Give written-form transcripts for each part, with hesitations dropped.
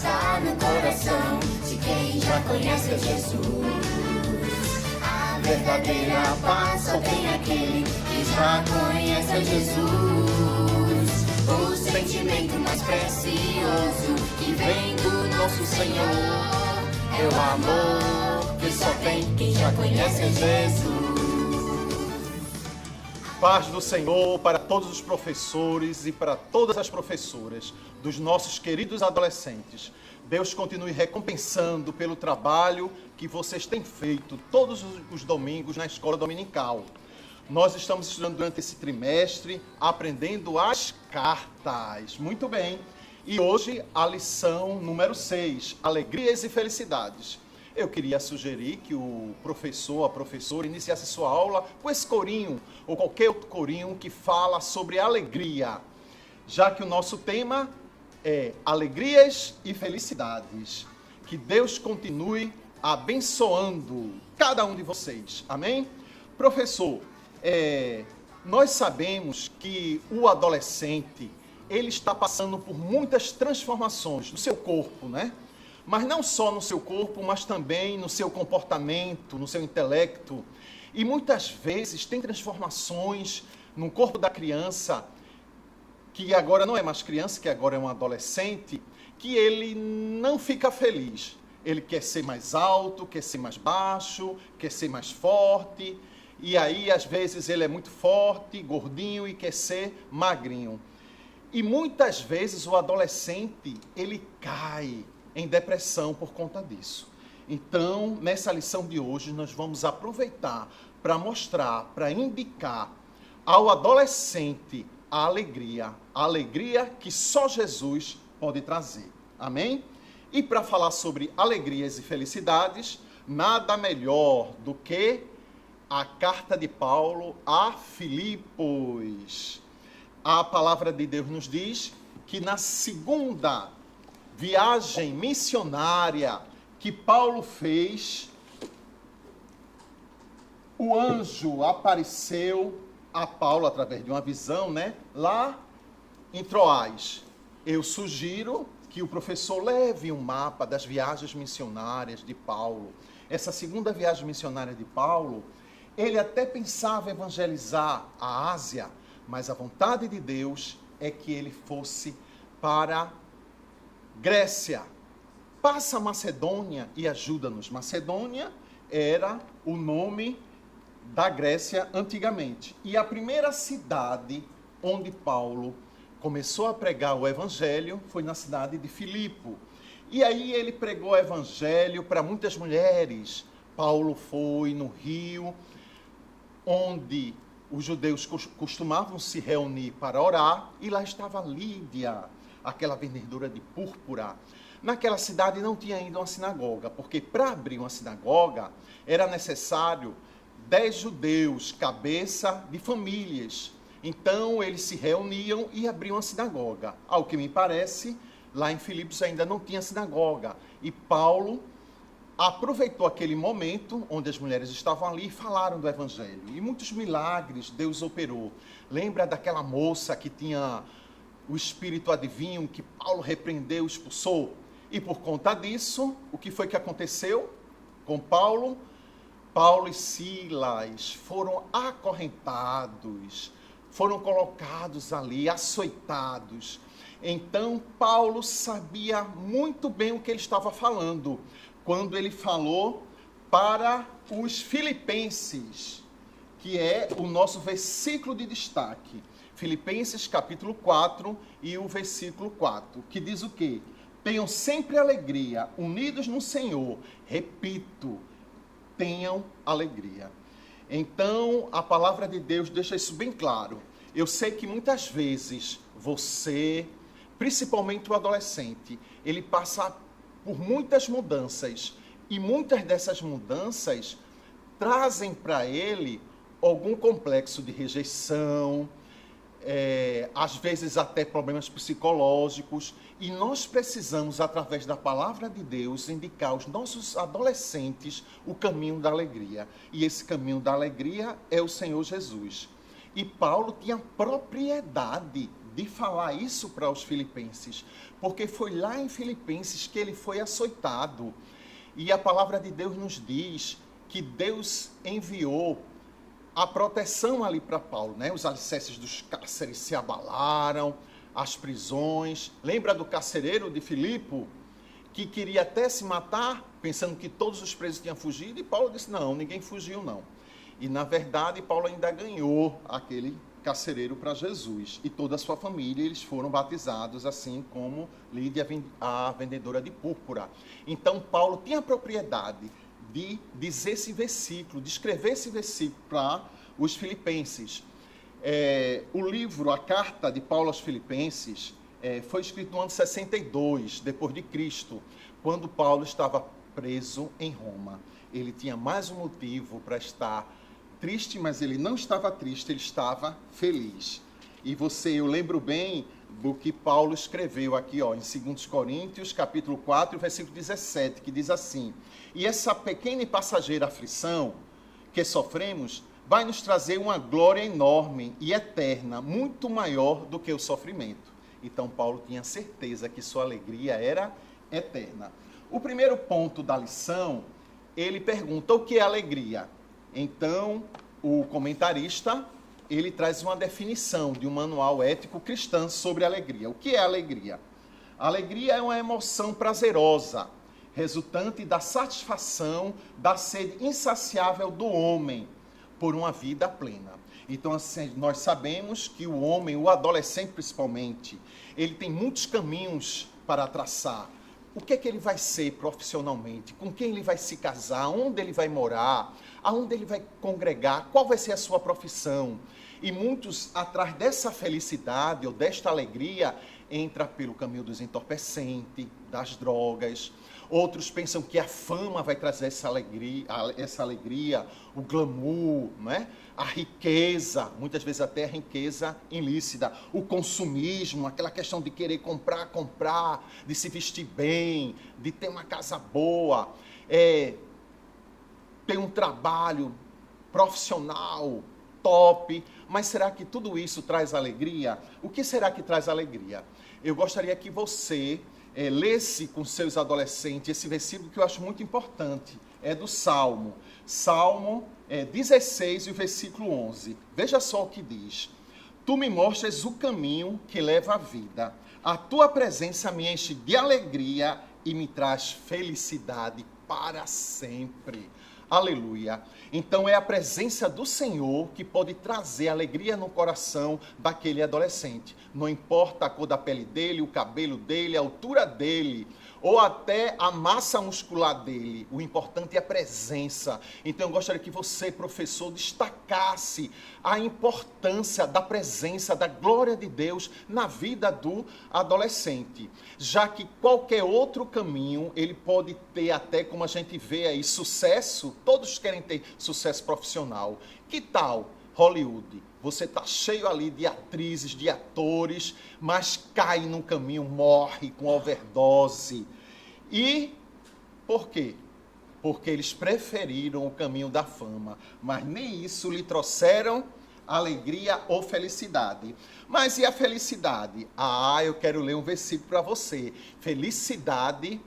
passa no coração de quem já conhece Jesus. A verdadeira paz só tem aquele que já conhece Jesus. O sentimento mais precioso que vem do nosso Senhor é o amor que só tem quem já conhece Jesus. Paz do Senhor para todos os professores e para todas as professoras dos nossos queridos adolescentes. Deus continue recompensando pelo trabalho que vocês têm feito todos os domingos na escola dominical. Nós estamos estudando durante esse trimestre, aprendendo as cartas. Muito bem. E hoje a lição número 6, alegrias e felicidades. Eu queria sugerir que o professor, a professora, iniciasse sua aula com esse corinho, ou qualquer outro corinho que fala sobre alegria, já que o nosso tema é alegrias e felicidades. Que Deus continue abençoando cada um de vocês. Amém? Professor, nós sabemos que o adolescente, ele está passando por muitas transformações no seu corpo, né? Mas não só no seu corpo, mas também no seu comportamento, no seu intelecto. E muitas vezes tem transformações no corpo da criança, que agora não é mais criança, que agora é um adolescente, que ele não fica feliz. Ele quer ser mais alto, quer ser mais baixo, quer ser mais forte. E aí, às vezes, ele é muito forte, gordinho e quer ser magrinho. E muitas vezes o adolescente, ele cai em depressão por conta disso. Então, nessa lição de hoje, nós vamos aproveitar para mostrar, para indicar ao adolescente a alegria que só Jesus pode trazer. Amém? E para falar sobre alegrias e felicidades, nada melhor do que a carta de Paulo a Filipos. A palavra de Deus nos diz que na segunda viagem missionária que Paulo fez, o anjo apareceu a Paulo através de uma visão, né? Lá em Troás. Eu sugiro que o professor leve um mapa das viagens missionárias de Paulo. Essa segunda viagem missionária de Paulo, ele até pensava evangelizar a Ásia, mas a vontade de Deus é que ele fosse para Grécia. Passa a Macedônia e ajuda-nos. Macedônia era o nome da Grécia antigamente. E a primeira cidade onde Paulo começou a pregar o evangelho foi na cidade de Filipe. E aí ele pregou o evangelho para muitas mulheres. Paulo foi no rio, onde os judeus costumavam se reunir para orar, e lá estava Lídia, aquela vendedora de púrpura. Naquela cidade não tinha ainda uma sinagoga, porque para abrir uma sinagoga era necessário 10 judeus, cabeça de famílias. Então eles se reuniam e abriam uma sinagoga. Ao que me parece, lá em Filipos ainda não tinha sinagoga. E Paulo aproveitou aquele momento onde as mulheres estavam ali e falaram do evangelho. E muitos milagres Deus operou. Lembra daquela moça que tinha o espírito adivinho, que Paulo repreendeu, expulsou? E por conta disso, o que foi que aconteceu com Paulo? Paulo e Silas foram acorrentados, foram colocados ali, açoitados. Então, Paulo sabia muito bem o que ele estava falando, quando ele falou para os filipenses, que é o nosso versículo de destaque. Filipenses capítulo 4 e o versículo 4, que diz o quê? Tenham sempre alegria, unidos no Senhor. Repito, tenham alegria. Então, a palavra de Deus deixa isso bem claro. Eu sei que muitas vezes você, principalmente o adolescente, ele passa por muitas mudanças. E muitas dessas mudanças trazem para ele algum complexo de rejeição, às vezes até problemas psicológicos, e nós precisamos, através da palavra de Deus, indicar aos nossos adolescentes o caminho da alegria. E esse caminho da alegria é o Senhor Jesus. E Paulo tinha propriedade de falar isso para os filipenses, porque foi lá em Filipenses que ele foi açoitado. E a palavra de Deus nos diz que Deus enviou a proteção ali para Paulo, né? Os alicerces dos cárceres se abalaram, as prisões. Lembra do carcereiro de Filipe, que queria até se matar, pensando que todos os presos tinham fugido, e Paulo disse, não, ninguém fugiu não. E na verdade, Paulo ainda ganhou aquele carcereiro para Jesus, e toda a sua família, eles foram batizados, assim como Lídia, a vendedora de púrpura. Então, Paulo tinha a propriedade de dizer esse versículo, de escrever esse versículo para os filipenses. O livro, a carta de Paulo aos filipenses, foi escrito no ano 62, depois de Cristo, quando Paulo estava preso em Roma. Ele tinha mais um motivo para estar triste, mas ele não estava triste, ele estava feliz. E eu lembro bem do que Paulo escreveu aqui, ó, em 2 Coríntios, capítulo 4, versículo 17, que diz assim: e essa pequena e passageira aflição que sofremos vai nos trazer uma glória enorme e eterna, muito maior do que o sofrimento. Então, Paulo tinha certeza que sua alegria era eterna. O primeiro ponto da lição, ele pergunta o que é alegria. Então, o comentarista, ele traz uma definição de um manual ético cristão sobre alegria. O que é alegria? Alegria é uma emoção prazerosa, resultante da satisfação da sede insaciável do homem por uma vida plena. Então, assim, nós sabemos que o homem, o adolescente principalmente, ele tem muitos caminhos para traçar. O que é que ele vai ser profissionalmente? Com quem ele vai se casar? Onde ele vai morar? Aonde ele vai congregar? Qual vai ser a sua profissão? E muitos, atrás dessa felicidade ou desta alegria, entram pelo caminho dos entorpecentes, das drogas. Outros pensam que a fama vai trazer essa alegria, o glamour, né? A riqueza, muitas vezes até a riqueza ilícita, o consumismo, aquela questão de querer comprar, de se vestir bem, de ter uma casa boa, ter um trabalho profissional top. Mas será que tudo isso traz alegria? O que será que traz alegria? Eu gostaria que você lesse com seus adolescentes esse versículo que eu acho muito importante. É do Salmo 16 e o versículo 11. Veja só o que diz. Tu me mostras o caminho que leva à vida. A tua presença me enche de alegria e me traz felicidade para sempre. Aleluia. Então é a presença do Senhor que pode trazer alegria no coração daquele adolescente. Não importa a cor da pele dele, o cabelo dele, a altura dele, ou até a massa muscular dele. O importante é a presença. Então eu gostaria que você, professor, destacasse a importância da presença, da glória de Deus na vida do adolescente. Já que qualquer outro caminho, ele pode ter até, como a gente vê aí, sucesso. Todos querem ter sucesso profissional. Que tal Hollywood? Você está cheio ali de atrizes, de atores, mas cai no caminho, morre com overdose. E por quê? Porque eles preferiram o caminho da fama, mas nem isso lhe trouxeram alegria ou felicidade. Mas e a felicidade? Eu quero ler um versículo para você. Felicidade,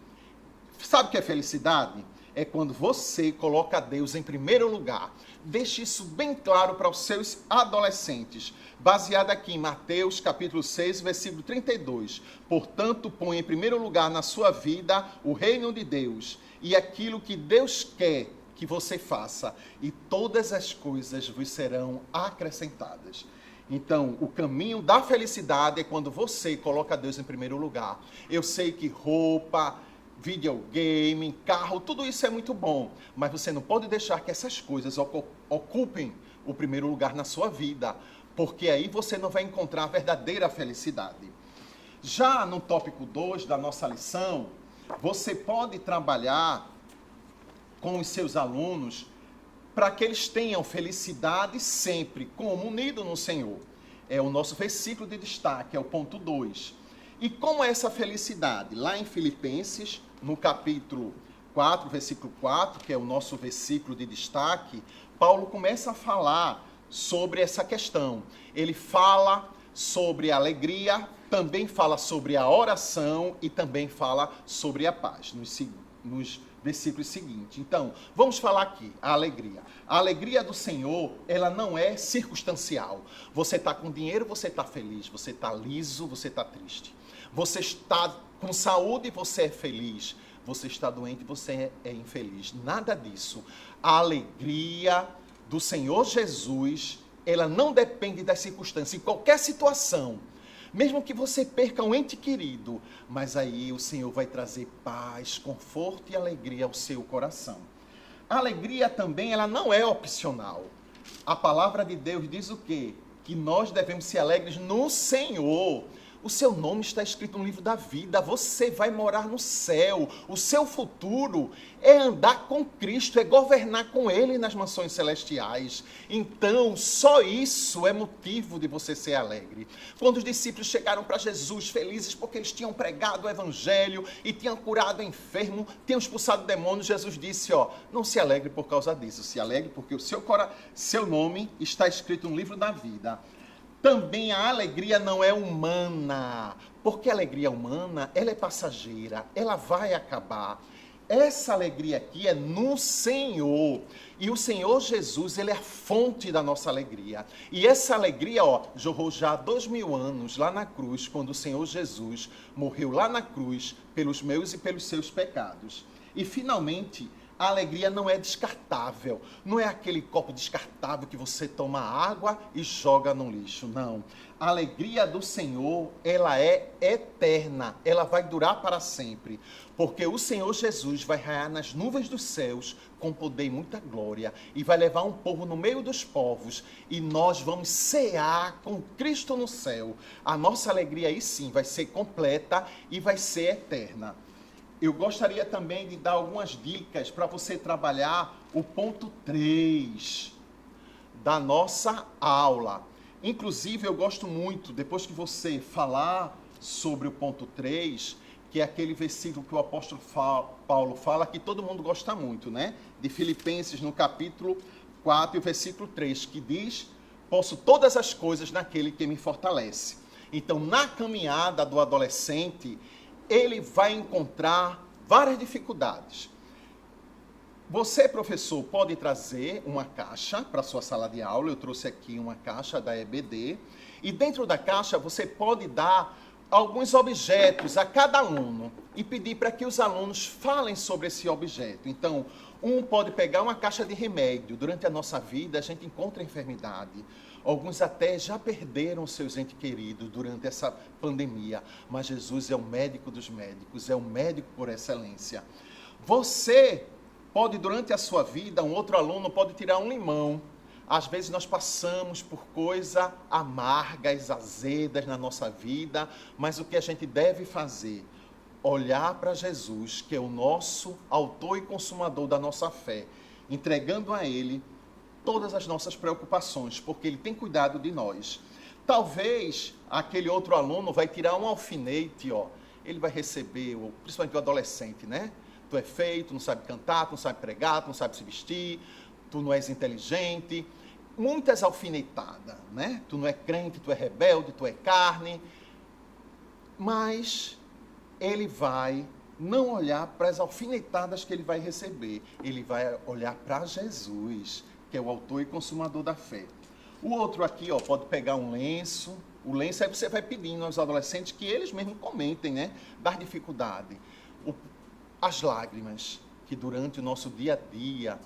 sabe o que é felicidade? É quando você coloca Deus em primeiro lugar. Deixe isso bem claro para os seus adolescentes. Baseado aqui em Mateus, capítulo 6, versículo 32. Portanto, põe em primeiro lugar na sua vida o reino de Deus e aquilo que Deus quer que você faça, e todas as coisas vos serão acrescentadas. Então, o caminho da felicidade é quando você coloca Deus em primeiro lugar. Eu sei que roupa, videogame, carro, tudo isso é muito bom, mas você não pode deixar que essas coisas ocupem o primeiro lugar na sua vida, porque aí você não vai encontrar a verdadeira felicidade. Já no tópico 2 da nossa lição, você pode trabalhar com os seus alunos para que eles tenham felicidade sempre, como unido no Senhor. É o nosso versículo de destaque, é o ponto 2. E como é essa felicidade? Lá em Filipenses, no capítulo 4, versículo 4, que é o nosso versículo de destaque, Paulo começa a falar sobre essa questão. Ele fala sobre a alegria, também fala sobre a oração e também fala sobre a paz, nos versículos seguintes. Então, vamos falar aqui, a alegria. A alegria do Senhor, ela não é circunstancial. Você está com dinheiro, você está feliz. Você está liso, você está triste. Você está com saúde, você é feliz. Você está doente, você é infeliz. Nada disso. A alegria do Senhor Jesus, ela não depende das circunstâncias. Em qualquer situação, mesmo que você perca um ente querido, mas aí o Senhor vai trazer paz, conforto e alegria ao seu coração. A alegria também, ela não é opcional. A palavra de Deus diz o quê? Que nós devemos ser alegres no Senhor. O seu nome está escrito no livro da vida. Você vai morar no céu. O seu futuro é andar com Cristo, é governar com Ele nas mansões celestiais. Então, só isso é motivo de você ser alegre. Quando os discípulos chegaram para Jesus felizes porque eles tinham pregado o evangelho e tinham curado o enfermo, tinham expulsado demônios, Jesus disse, não se alegre por causa disso, se alegre porque o seu nome está escrito no livro da vida. Também a alegria não é humana, porque a alegria humana, ela é passageira, ela vai acabar. Essa alegria aqui é no Senhor. E o Senhor Jesus, ele é a fonte da nossa alegria. E essa alegria, jorrou já há 2000 anos lá na cruz, quando o Senhor Jesus morreu lá na cruz pelos meus e pelos seus pecados. E finalmente, a alegria não é descartável. Não é aquele copo descartável que você toma água e joga no lixo. Não. A alegria do Senhor, ela é eterna. Ela vai durar para sempre. Porque o Senhor Jesus vai raiar nas nuvens dos céus com poder e muita glória. E vai levar um povo no meio dos povos. E nós vamos cear com Cristo no céu. A nossa alegria aí sim vai ser completa e vai ser eterna. Eu gostaria também de dar algumas dicas para você trabalhar o ponto 3 da nossa aula. Inclusive, eu gosto muito, depois que você falar sobre o ponto 3, que é aquele versículo que o apóstolo Paulo fala, que todo mundo gosta muito, né? De Filipenses, no capítulo 4, e o versículo 3, que diz, posso todas as coisas naquele que me fortalece. Então, na caminhada do adolescente, ele vai encontrar várias dificuldades. Você, professor, pode trazer uma caixa para a sua sala de aula. Eu trouxe aqui uma caixa da EBD. E dentro da caixa você pode dar alguns objetos a cada aluno e pedir para que os alunos falem sobre esse objeto. Então, um pode pegar uma caixa de remédio. Durante a nossa vida, a gente encontra enfermidade. Alguns até já perderam seus entes queridos durante essa pandemia. Mas Jesus é o médico dos médicos, é o médico por excelência. Você pode, durante a sua vida, um outro aluno pode tirar um limão. Às vezes nós passamos por coisas amargas, azedas na nossa vida, mas o que a gente deve fazer? Olhar para Jesus, que é o nosso autor e consumador da nossa fé, entregando a Ele todas as nossas preocupações, porque Ele tem cuidado de nós. Talvez aquele outro aluno vai tirar um alfinete, ele vai receber, principalmente o adolescente, né? Tu é feio, tu não sabe cantar, tu não sabe pregar, tu não sabe se vestir, tu não és inteligente. Muitas alfinetadas, né? Tu não é crente, tu é rebelde, tu é carne. Mas ele vai não olhar para as alfinetadas que ele vai receber. Ele vai olhar para Jesus, que é o autor e consumador da fé. O outro aqui, pode pegar um lenço. O lenço, aí você vai pedindo aos adolescentes que eles mesmos comentem, né? Das dificuldades. As lágrimas, que durante o nosso dia a dia,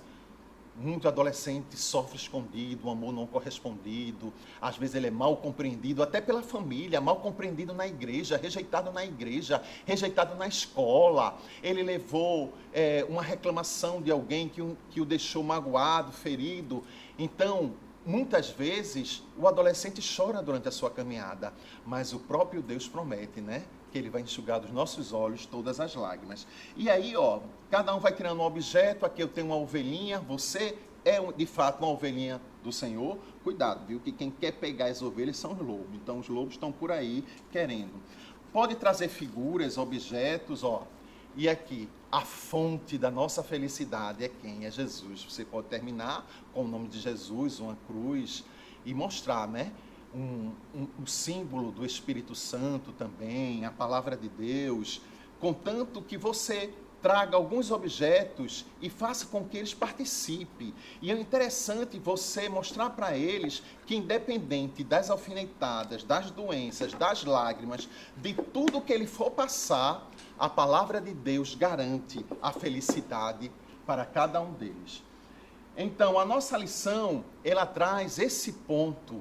muito adolescente sofre escondido, um amor não correspondido. Às vezes ele é mal compreendido, até pela família, mal compreendido na igreja, rejeitado na escola. Ele levou uma reclamação de alguém que o deixou magoado, ferido. Então, muitas vezes, o adolescente chora durante a sua caminhada, mas o próprio Deus promete, né? Que Ele vai enxugar dos nossos olhos todas as lágrimas. E aí, cada um vai tirando um objeto. Aqui eu tenho uma ovelhinha. Você é, de fato, uma ovelhinha do Senhor. Cuidado, viu? Que quem quer pegar as ovelhas são os lobos. Então, os lobos estão por aí querendo. Pode trazer figuras, objetos, E aqui, a fonte da nossa felicidade é quem? É Jesus. Você pode terminar com o nome de Jesus, uma cruz, e mostrar, né? um símbolo do Espírito Santo também, a palavra de Deus, contanto que você traga alguns objetos e faça com que eles participem. E é interessante você mostrar para eles que, independente das alfinetadas, das doenças, das lágrimas, de tudo que ele for passar, a palavra de Deus garante a felicidade para cada um deles. Então, a nossa lição, ela traz esse ponto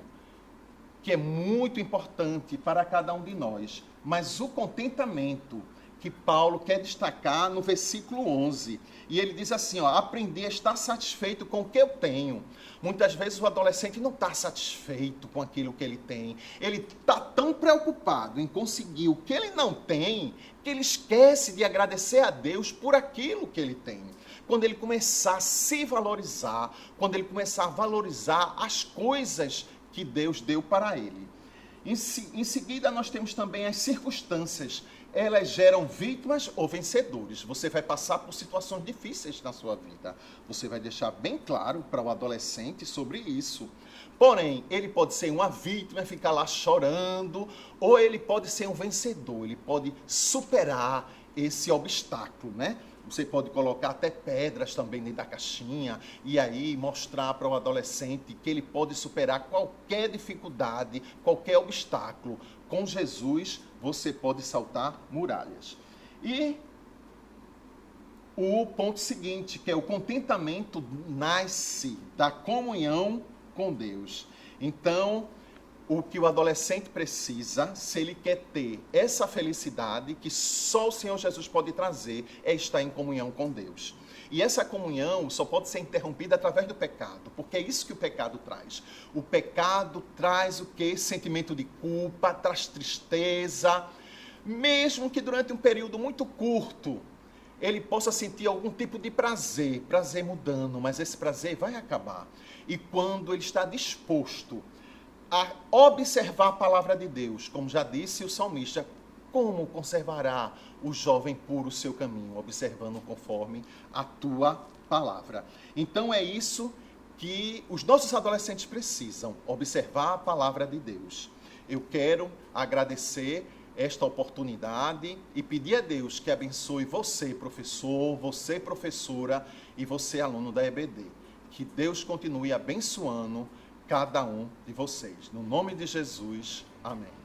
que é muito importante para cada um de nós. Mas o contentamento que Paulo quer destacar no versículo 11. E ele diz assim, ó, aprendi a estar satisfeito com o que eu tenho. Muitas vezes o adolescente não está satisfeito com aquilo que ele tem. Ele está tão preocupado em conseguir o que ele não tem, que ele esquece de agradecer a Deus por aquilo que ele tem. Quando ele começar a se valorizar, quando ele começar a valorizar as coisas que Deus deu para ele. Em seguida, nós temos também as circunstâncias. Elas geram vítimas ou vencedores. Você vai passar por situações difíceis na sua vida. Você vai deixar bem claro para o adolescente sobre isso. Porém, ele pode ser uma vítima, ficar lá chorando, ou ele pode ser um vencedor. Ele pode superar esse obstáculo, né? Você pode colocar até pedras também dentro da caixinha e aí mostrar para o adolescente que ele pode superar qualquer dificuldade, qualquer obstáculo. Com Jesus, você pode saltar muralhas. E o ponto seguinte, que é o contentamento nasce da comunhão com Deus. Então, o que o adolescente precisa, se ele quer ter essa felicidade que só o Senhor Jesus pode trazer, é estar em comunhão com Deus. E essa comunhão só pode ser interrompida através do pecado, porque é isso que o pecado traz. O pecado traz o quê? Sentimento de culpa, traz tristeza, mesmo que durante um período muito curto, ele possa sentir algum tipo de prazer mudando, mas esse prazer vai acabar. E quando ele está disposto a observar a palavra de Deus, como já disse o salmista, como conservará o jovem puro o seu caminho, observando conforme a tua palavra. Então é isso que os nossos adolescentes precisam, observar a palavra de Deus. Eu quero agradecer esta oportunidade e pedir a Deus que abençoe você, professor, você, professora, e você, aluno da EBD. Que Deus continue abençoando cada um de vocês. No nome de Jesus, amém.